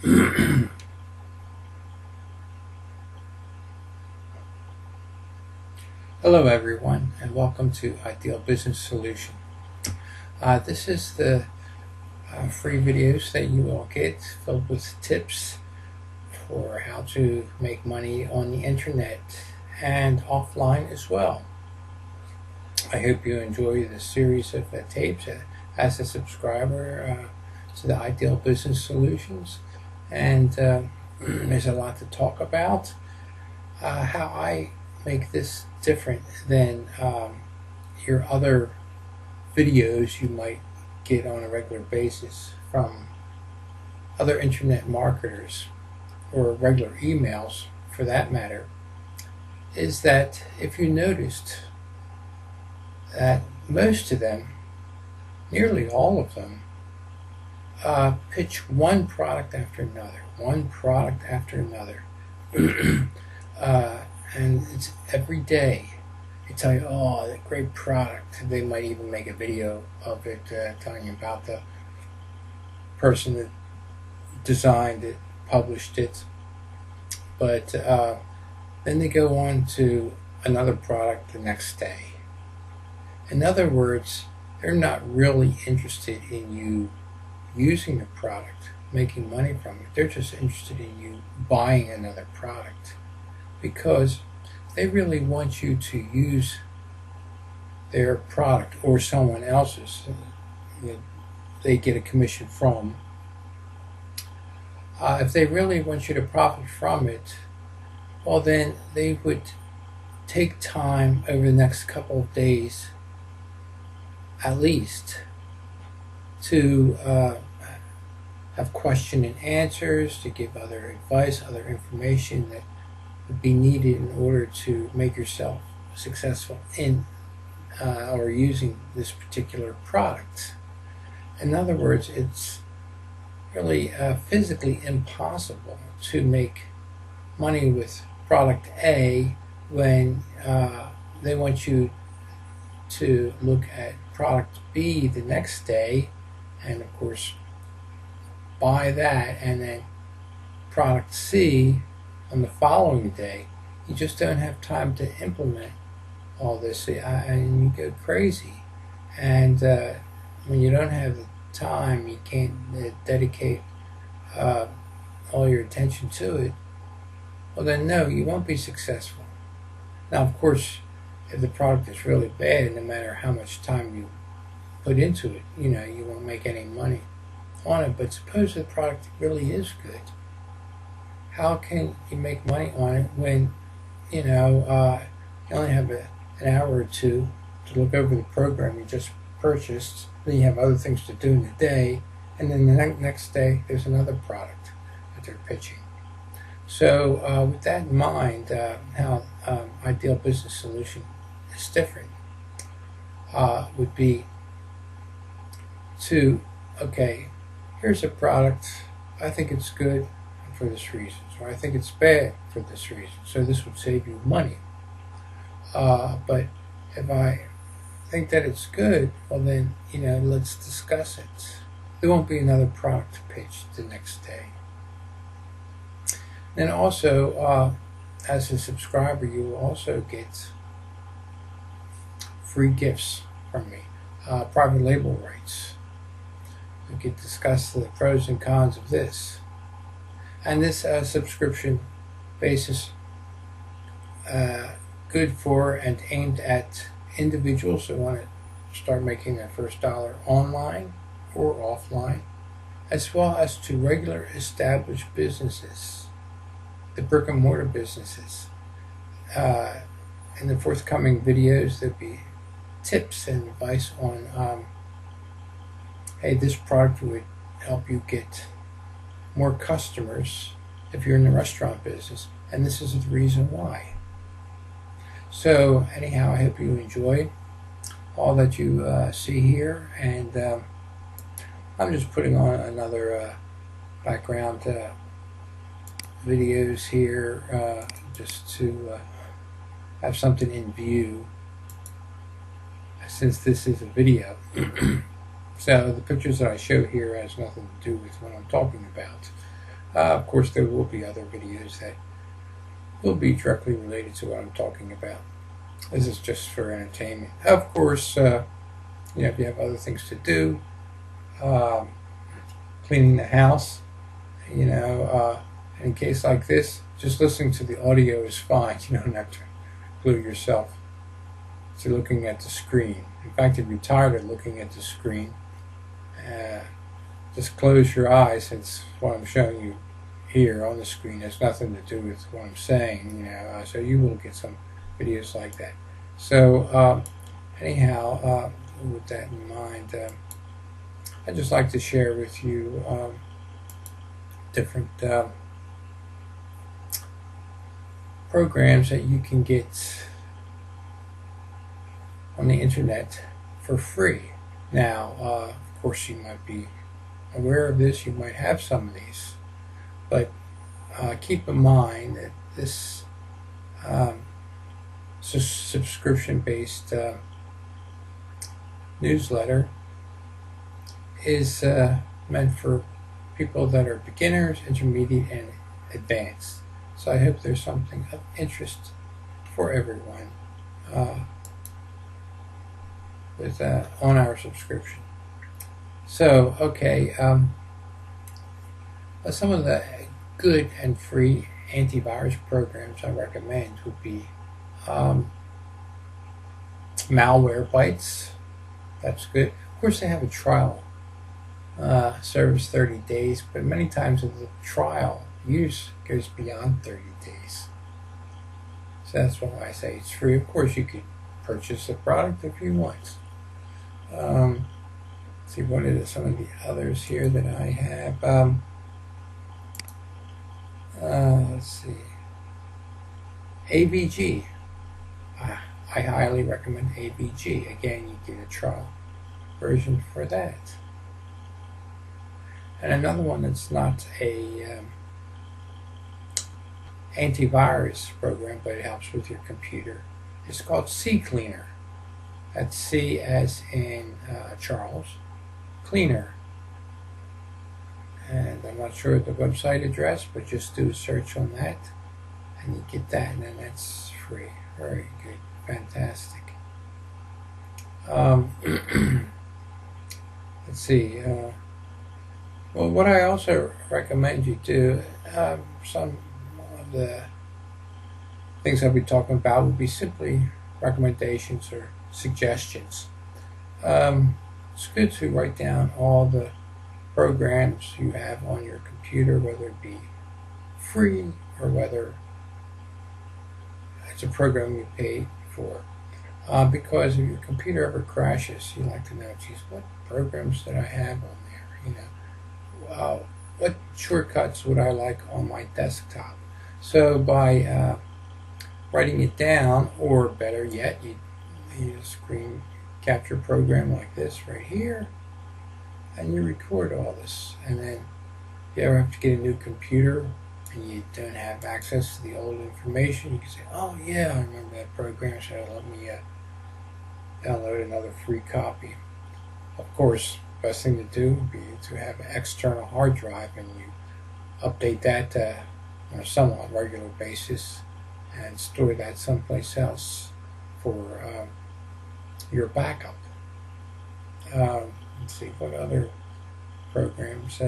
Hello everyone, and welcome to Ideal Business Solution. This is the free videos that you will get filled with tips for how to make money on the internet and offline as well. I hope you enjoy this series of tapes as a subscriber to the Ideal Business Solutions, and there's a lot to talk about. How I make this different than your other videos you might get on a regular basis from other internet marketers, or regular emails for that matter, is that if you noticed that most of them, nearly all of them, pitch one product after another, and it's every day. They tell you, oh, that great product. They might even make a video of it telling you about the person that designed it, published it. But then they go on to another product the next day. In other words, they're not really interested in you using the product, making money from it. They're just interested in you buying another product, because they really want you to use their product or someone else's that they get a commission from. If they really want you to profit from it, well, then they would take time over the next couple of days at least to have question and answers, to give other advice, other information that would be needed in order to make yourself successful in or using this particular product. In other words, it's really physically impossible to make money with product A when they want you to look at product B the next day, and of course buy that, and then product C on the following day. You just don't have time to implement all this, and you go crazy. And when you don't have the time, you can't dedicate all your attention to it, well then no, you won't be successful. Now of course, if the product is really bad, no matter how much time you put into it, you won't make any money on it. But suppose the product really is good, how can you make money on it when you only have an hour or two to look over the program you just purchased, then you have other things to do in the day, and then the next day there's another product that they're pitching. So with that in mind, how Ideal Business Solution is different would be to, okay, here's a product, I think it's good for this reason, or I think it's bad for this reason, so this would save you money. But if I think that it's good, well then, let's discuss it. There won't be another product pitched the next day. Then also, as a subscriber, you will also get free gifts from me, private label rights. We can discuss the pros and cons of this. And this subscription basis, good for and aimed at individuals who want to start making their first dollar online or offline, as well as to regular established businesses, the brick and mortar businesses. In the forthcoming videos, there'll be tips and advice on, hey, this product would help you get more customers if you're in the restaurant business, and this is the reason why. So anyhow, I hope you enjoyed all that you see here, and I'm just putting on another background videos here just to have something in view, since this is a video. So the pictures that I show here has nothing to do with what I'm talking about. Of course, there will be other videos that will be directly related to what I'm talking about. This is just for entertainment. Of course, if you have other things to do, um, cleaning the house, in a case like this, just listening to the audio is fine. You don't have to glue yourself to looking at the screen. In fact, if you're tired of looking at the screen, just close your eyes. It's what I'm showing you here on the screen. It has nothing to do with what I'm saying, so you will get some videos like that. So anyhow, with that in mind, I'd just like to share with you different programs that you can get on the internet for free. Now, of course, you might be aware of this. You might have some of these, but keep in mind that this subscription-based newsletter is meant for people that are beginners, intermediate, and advanced. So I hope there's something of interest for everyone on our subscription. So, okay, some of the good and free antivirus programs I recommend would be Malwarebytes. That's good. Of course, they have a trial service 30 days, but many times the trial use goes beyond 30 days. So that's why I say it's free. Of course, you could purchase the product if you want. See, what are some of the others here that I have? Let's see. AVG. I highly recommend AVG. Again, you get a trial version for that. And another one that's not a antivirus program, but it helps with your computer, is called CCleaner. That's C as in Charles, Cleaner. And I'm not sure of the website address, but just do a search on that, and you get that, and then that's free. Very good. Fantastic. Let's see. Well, what I also recommend you do, some of the things I'll be talking about would be simply recommendations or suggestions. It's good to write down all the programs you have on your computer, whether it be free or whether it's a program you pay for. Because if your computer ever crashes, you like to know, geez, what programs did I have on there? What shortcuts would I like on my desktop? So by writing it down, or better yet, you use a screen capture program like this right here, and you record all this. And then if you ever have to get a new computer and you don't have access to the old information, you can say, oh yeah, I remember that program, so let me download another free copy. Of course, the best thing to do would be to have an external hard drive, and you update that on a somewhat regular basis and store that someplace else for your backup. Let's see, what other programs?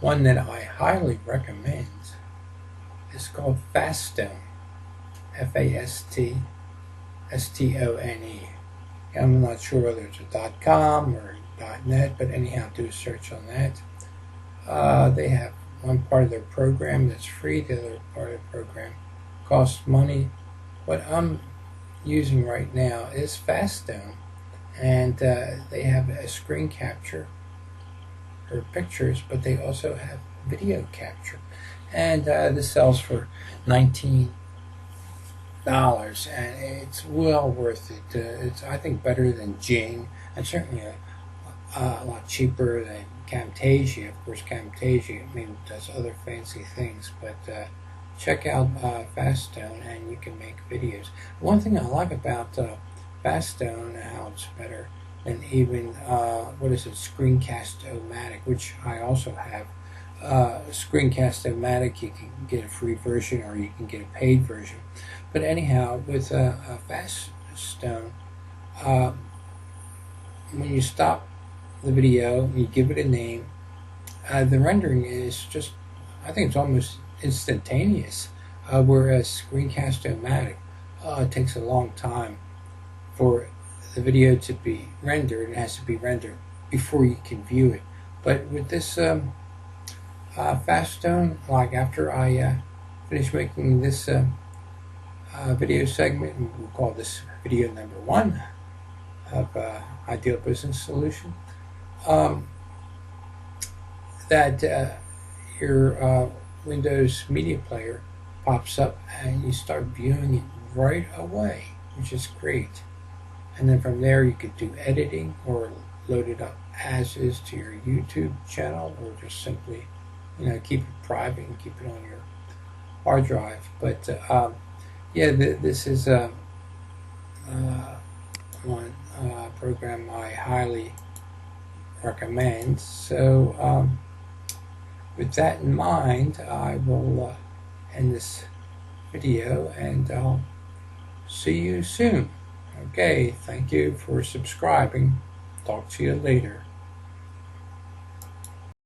One that I highly recommend is called Fastone. Faststone. I'm not sure whether it's a .com or .net, but anyhow, do a search on that. They have one part of their program that's free, the other part of the program costs money. What I'm using right now is Fastone, and they have a screen capture for pictures, but they also have video capture, and this sells for $19, and it's well worth it. It's, I think, better than Jing, and certainly a lot cheaper than Camtasia. Of course, Camtasia maybe does other fancy things, but check out Fastone, and you can make videos. One thing I like about Fastone, how it's better and even what is it, Screencast-O-Matic, which I also have. Screencast-O-Matic, you can get a free version or you can get a paid version. But anyhow, with Faststone, when you stop the video, you give it a name, the rendering is just, I think it's almost instantaneous, whereas Screencast-O-Matic, it takes a long time for the video to be rendered. It has to be rendered before you can view it. But with this Faststone, like after I finish making this video segment, and we'll call this video number 1 of Ideal Business Solution, that your Windows Media Player pops up and you start viewing it right away, which is great. And then from there you could do editing or load it up as is to your YouTube channel, or just simply, keep it private and keep it on your hard drive. But yeah, this is one program I highly recommend. So with that in mind, I will end this video, and I'll see you soon. Okay, thank you for subscribing. Talk to you later.